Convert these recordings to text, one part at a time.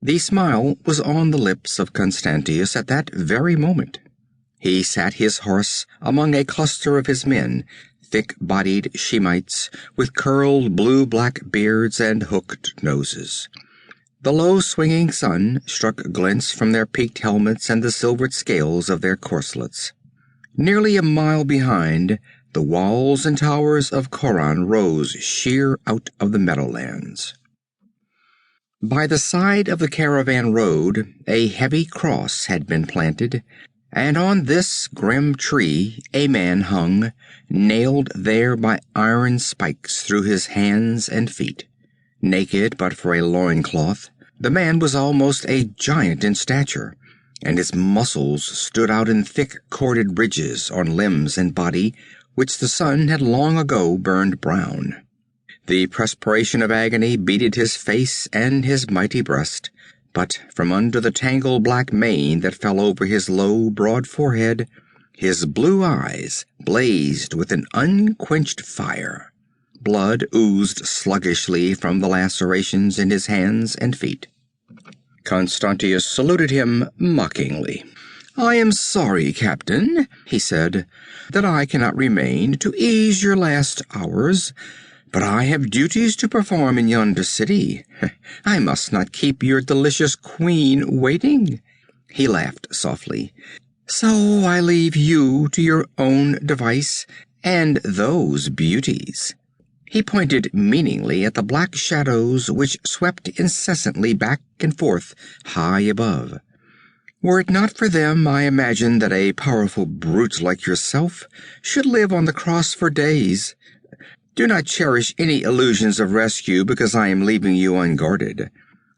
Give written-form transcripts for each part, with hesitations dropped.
The smile was on the lips of Constantius at that very moment. He sat his horse among a cluster of his men, thick-bodied Shemites with curled blue-black beards and hooked noses. The low swinging sun struck glints from their peaked helmets and the silvered scales of their corselets. Nearly a mile behind, the walls and towers of Coran rose sheer out of the meadowlands. By the side of the caravan road, a heavy cross had been planted, and on this grim tree a man hung, nailed there by iron spikes through his hands and feet. Naked but for a loincloth, the man was almost a giant in stature, and his muscles stood out in thick corded ridges on limbs and body, which the sun had long ago burned brown. The perspiration of agony beaded his face and his mighty breast, but from under the tangled black mane that fell over his low, broad forehead, his blue eyes blazed with an unquenched fire. Blood oozed sluggishly from the lacerations in his hands and feet. Constantius saluted him mockingly. "I am sorry, Captain," he said, "that I cannot remain to ease your last hours, but I have duties to perform in yonder city. I must not keep your delicious queen waiting." He laughed softly. "So I leave you to your own device, and those beauties." He pointed meaningly at the black shadows which swept incessantly back and forth high above. "Were it not for them, I imagine that a powerful brute like yourself should live on the cross for days. Do not cherish any illusions of rescue because I am leaving you unguarded.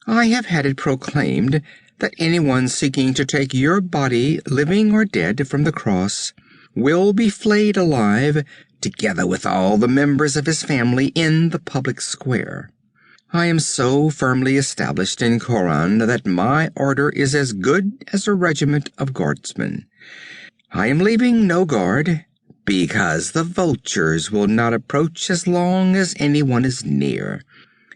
I have had it proclaimed that anyone seeking to take your body, living or dead, from the cross will be flayed alive, together with all the members of his family, in the public square. I am so firmly established in Coran that my order is as good as a regiment of guardsmen. I am leaving no guard, because the vultures will not approach as long as anyone is near,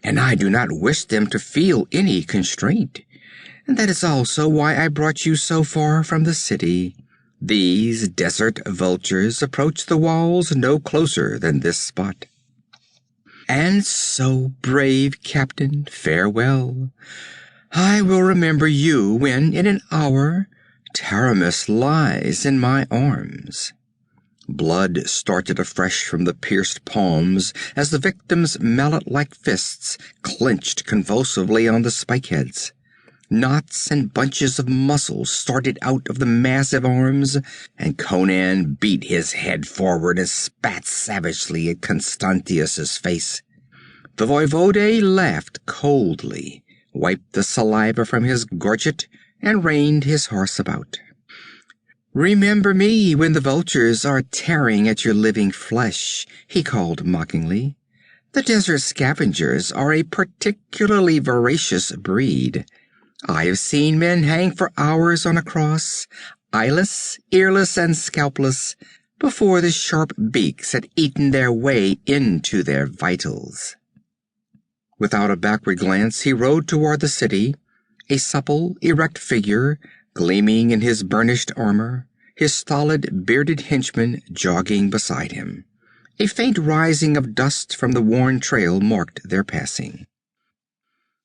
and I do not wish them to feel any constraint. And that is also why I brought you so far from the city. These desert vultures approach the walls no closer than this spot. And so, brave captain, farewell. I will remember you when, in an hour, Taramis lies in my arms." Blood started afresh from the pierced palms as the victim's mallet-like fists clenched convulsively on the spike-heads. Knots and bunches of muscle started out of the massive arms, and Conan beat his head forward and spat savagely at Constantius's face. The voivode laughed coldly, wiped the saliva from his gorget, and reined his horse about. "Remember me when the vultures are tearing at your living flesh," he called mockingly. "The desert scavengers are a particularly voracious breed. I have seen men hang for hours on a cross, eyeless, earless, and scalpless, before the sharp beaks had eaten their way into their vitals." Without a backward glance, he rode toward the city, a supple, erect figure, gleaming in his burnished armor, his stolid, bearded henchman jogging beside him. A faint rising of dust from the worn trail marked their passing.